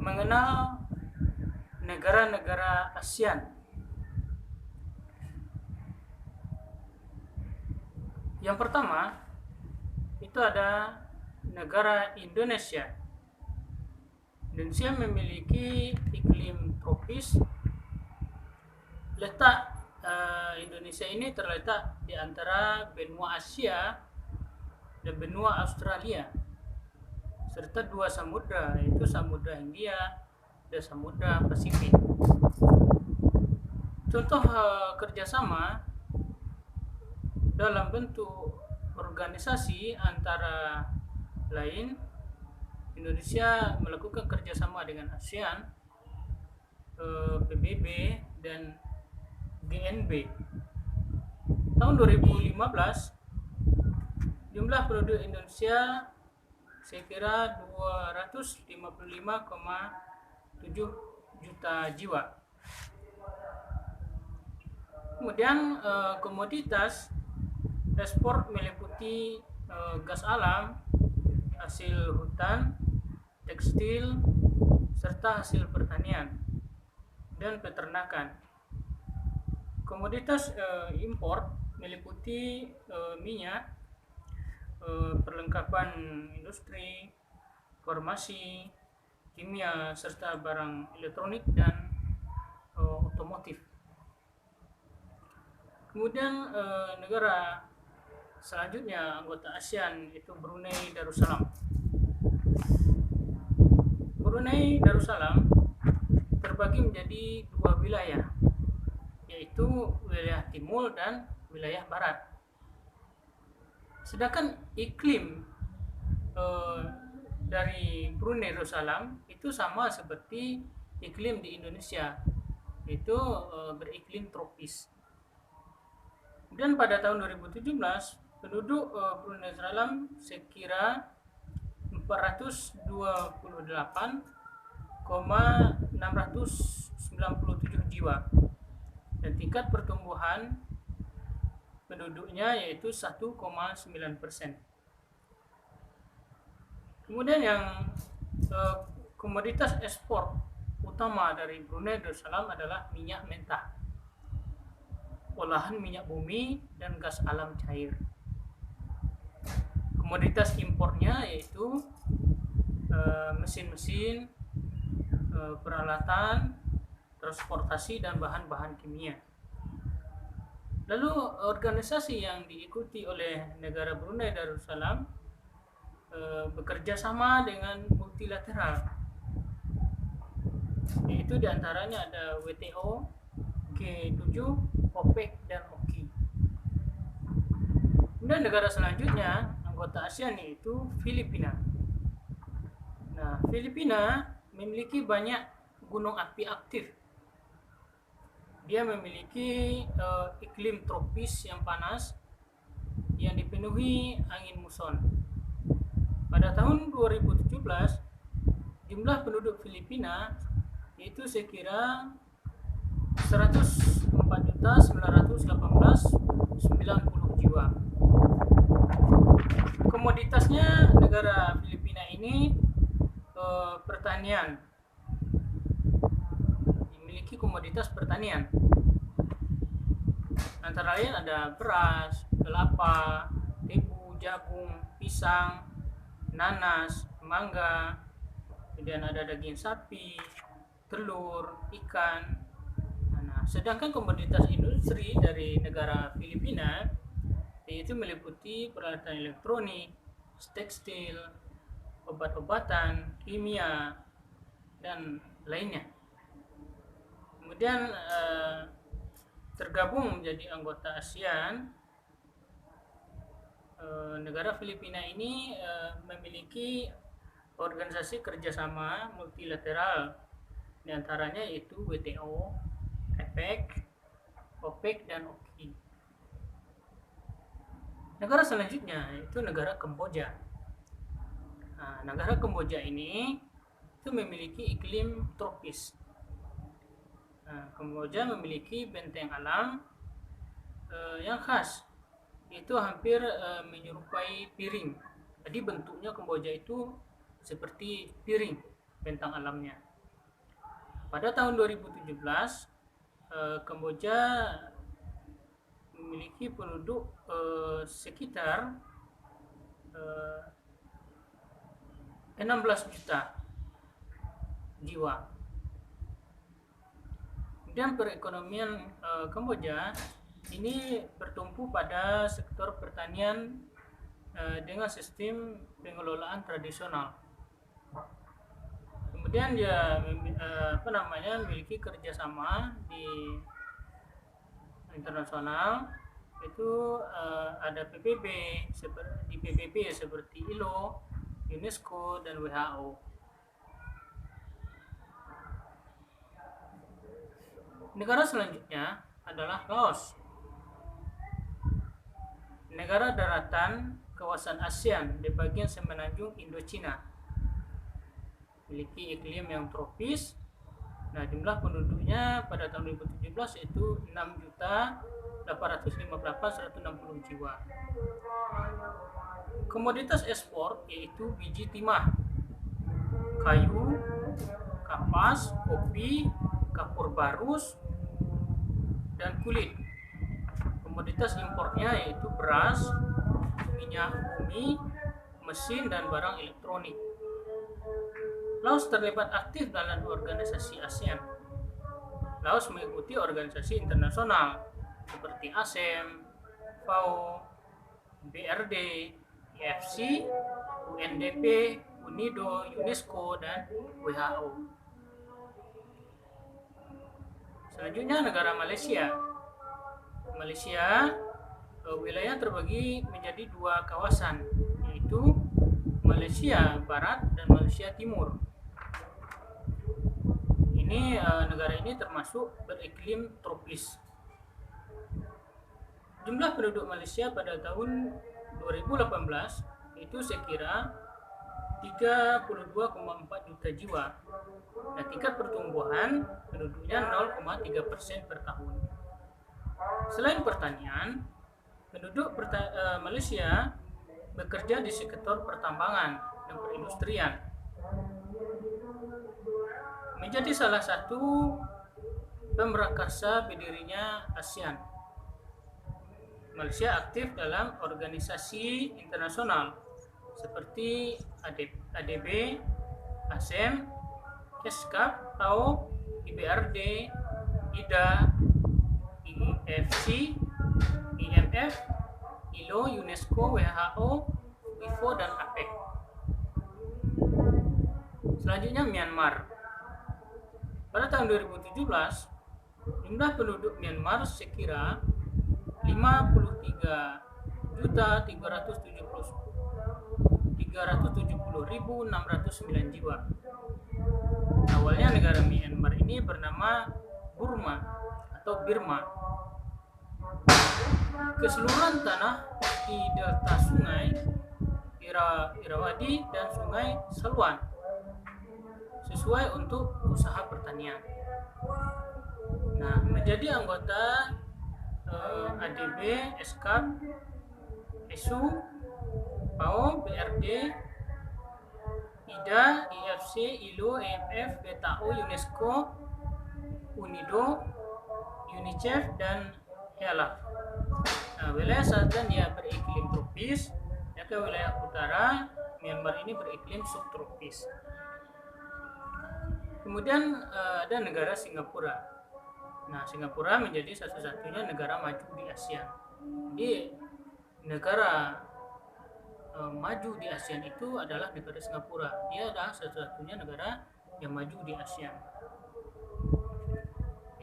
mengenal negara-negara ASEAN. Yang pertama itu ada negara Indonesia. Indonesia memiliki iklim tropis. Letak Indonesia ini terletak di antara benua Asia dan benua Australia, serta dua samudra, yaitu Samudra Hindia dan Samudra Pasifik. Contoh kerjasama dalam bentuk organisasi antara lain, Indonesia melakukan kerjasama dengan ASEAN, PBB, dan GNB. Tahun 2015 jumlah penduduk Indonesia saya kira 255,7 juta jiwa. Kemudian komoditas ekspor meliputi gas alam, hasil hutan, tekstil, serta hasil pertanian dan peternakan. Komoditas impor meliputi minyak, perlengkapan industri, farmasi, kimia, serta barang elektronik dan otomotif. Kemudian negara selanjutnya anggota ASEAN itu Brunei Darussalam. Brunei Darussalam terbagi menjadi dua wilayah, yaitu wilayah timur dan wilayah barat. Sedangkan iklim dari Brunei Darussalam itu sama seperti iklim di Indonesia, yaitu beriklim tropis. Dan pada tahun 2017 penduduk Brunei Darussalam sekira 428,697 jiwa dan tingkat pertumbuhan penduduknya yaitu 1,9%. Kemudian yang komoditas ekspor utama dari Brunei Darussalam adalah minyak mentah, olahan minyak bumi, dan gas alam cair. Komoditas impornya yaitu mesin-mesin, peralatan, transportasi, dan bahan-bahan kimia. Lalu organisasi yang diikuti oleh negara Brunei Darussalam bekerja sama dengan multilateral, yaitu diantaranya ada WTO, G7, OPEC, dan OKI. Kemudian negara selanjutnya anggota ASEAN yaitu Filipina. Nah, Filipina memiliki banyak gunung api aktif. Dia memiliki iklim tropis yang panas yang dipenuhi angin muson. Pada tahun 2017 jumlah penduduk Filipina yaitu sekira 104.918.90 jiwa. Komoditasnya negara Filipina ini pertanian, memiliki komoditas pertanian. Antara lain ada beras, kelapa, tebu, jagung, pisang, nanas, mangga, kemudian ada daging sapi, telur, ikan. Nah, sedangkan komoditas industri dari negara Filipina yaitu meliputi peralatan elektronik, tekstil, obat-obatan, kimia, dan lainnya. Kemudian tergabung menjadi anggota ASEAN. Negara Filipina ini memiliki organisasi kerjasama multilateral, diantaranya yaitu WTO, APEC, OPEC, dan OKI. Negara selanjutnya yaitu negara Kamboja. Nah, negara Kamboja ini itu memiliki iklim tropis. Nah, Kamboja memiliki benteng alam yang khas, itu hampir menyerupai piring. Jadi bentuknya Kamboja itu seperti piring, bentang alamnya. Pada tahun 2017, Kamboja memiliki penduduk sekitar 16 juta jiwa. Kemudian perekonomian Kamboja ini bertumpu pada sektor pertanian dengan sistem pengelolaan tradisional. Kemudian dia memiliki kerjasama di internasional, itu ada PBB seperti ILO, UNESCO, dan WHO. Negara selanjutnya adalah Laos, negara daratan kawasan ASEAN di bagian semenanjung Indochina, memiliki iklim yang tropis. Nah, jumlah penduduknya pada tahun 2017 itu 6.858.160 jiwa. Komoditas ekspor yaitu biji timah, kayu, kapas, kopi, kapur barus, dan kulit. Komoditas impornya yaitu beras, minyak bumi, mesin, dan barang elektronik. Laos terlibat aktif dalam organisasi ASEAN. Laos mengikuti organisasi internasional seperti ASEM, FAO, BRD, IFC, UNDP, UNIDO, UNESCO, dan WHO. Selanjutnya negara Malaysia. Malaysia wilayah terbagi menjadi dua kawasan, yaitu Malaysia Barat dan Malaysia Timur. Negara ini termasuk beriklim tropis. Jumlah penduduk Malaysia pada tahun 2018 itu sekira 32,4 juta jiwa. Dan tingkat pertumbuhan penduduknya 0,3% per tahun. Selain pertanian, penduduk Malaysia bekerja di sektor pertambangan dan perindustrian. Menjadi salah satu pemrakarsa berdirinya ASEAN. Malaysia aktif dalam organisasi internasional seperti ADB, ASEM, KESCAP, FAO, IBRD, IDA, IFC, IMF, ILO, UNESCO, WHO, WIFO, dan APEC. Selanjutnya Myanmar. Pada tahun 2017, jumlah penduduk Myanmar sekira 53.370.609 jiwa. Awalnya negara Myanmar ini bernama Burma atau Birma. Keseluruhan tanah di delta sungai Irrawaddy dan sungai Salween sesuai untuk usaha pertanian. Nah, menjadi anggota ADB, ESCAP, ESU, FAO, BRD, IDA, IFC, ILO, EMF, WHO, UNESCO, UNIDO, UNICEF, dan HELAF. Nah, wilayah selatan ya beriklim tropis, dan ke wilayah utara Myanmar ini beriklim subtropis. Kemudian ada negara Singapura. Nah, Singapura menjadi satu-satunya negara maju di ASEAN. Jadi negara maju di ASEAN itu adalah negara Singapura. Dia adalah satu-satunya negara yang maju di ASEAN.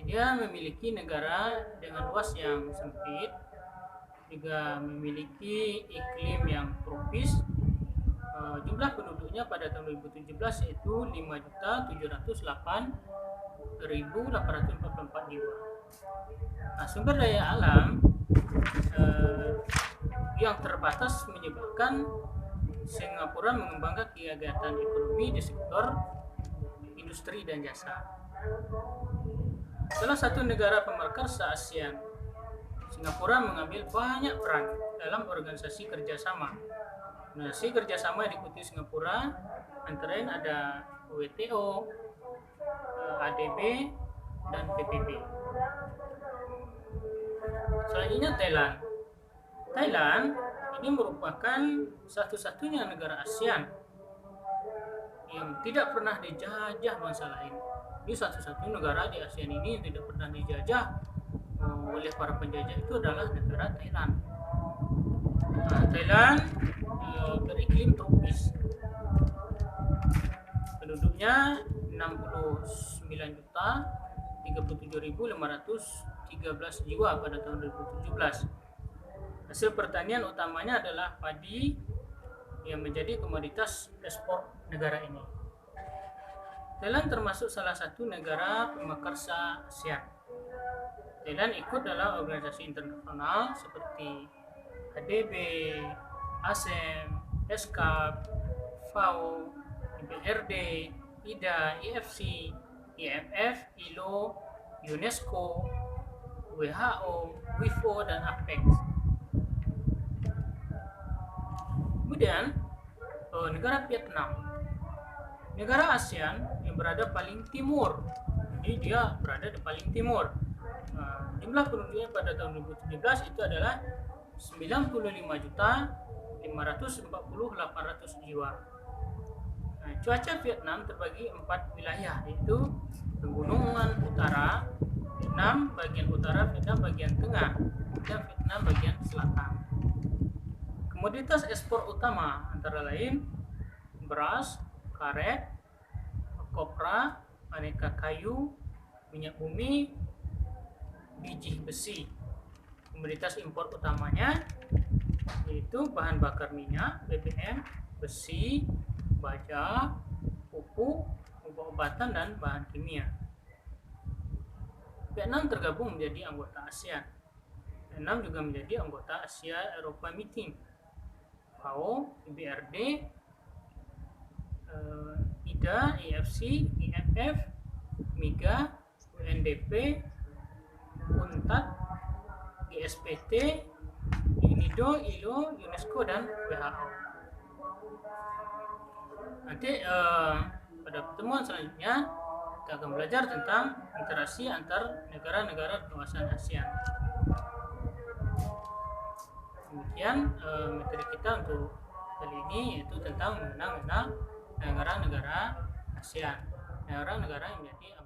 Dia memiliki negara dengan luas yang sempit, juga memiliki iklim yang tropis. Jumlah penduduknya pada tahun 2017 yaitu 5.708.844 jiwa. Nah, sumber daya alam yang terbatas menyebabkan Singapura mengembangkan kegiatan ekonomi di sektor industri dan jasa. Salah satu negara pemekarsa ASEAN, Singapura mengambil banyak peran dalam organisasi kerjasama. Organisasi kerjasama yang diikuti Singapura antara lain ada WTO, ADB, dan PBB. Selanjutnya Thailand. Thailand ini merupakan satu-satunya negara ASEAN yang tidak pernah dijajah bangsa lain. Ini satu-satunya negara di ASEAN ini yang tidak pernah dijajah oleh para penjajah itu adalah negara Thailand. Thailand beriklim tropis. Penduduknya 69.037.513 jiwa pada tahun 2017. Hasil pertanian utamanya adalah padi yang menjadi komoditas ekspor negara ini. Thailand termasuk salah satu negara pemakarsa ASEAN. Thailand ikut dalam organisasi internasional seperti ADB, ASEM, ESCAP, FAO, IBRD, IDA, IFC, IMF, ILO, UNESCO, WHO, WIFO, dan APEC. Kemudian negara Vietnam, negara ASEAN yang berada paling timur. Jadi dia berada di paling timur. Jumlah penduduknya pada tahun 2017 itu adalah 95.540.800 jiwa. Cuaca Vietnam terbagi 4 wilayah, yaitu pegunungan utara Vietnam bagian utara, Vietnam bagian tengah, dan Vietnam bagian selatan. Komoditas ekspor utama antara lain beras, karet, kopra, aneka kayu, minyak bumi, biji besi. Komoditas impor utamanya yaitu bahan bakar minyak, BBM, besi, baja, pupuk, obat-obatan, dan bahan kimia. Vietnam tergabung menjadi anggota ASEAN. Vietnam juga menjadi anggota Asia Eropa Meeting, FAO, IBRD, IDA, IFC, IMF, MIGA, UNDP, UNTAD, GSPT, UNIDO, ILO, UNESCO, dan WHO. Nanti pada pertemuan selanjutnya kita akan belajar tentang interaksi antar negara-negara kawasan ASEAN. Demikian materi kita untuk kali ini, yaitu tentang mengenal negara-negara ASEAN, negara-negara yang menjadi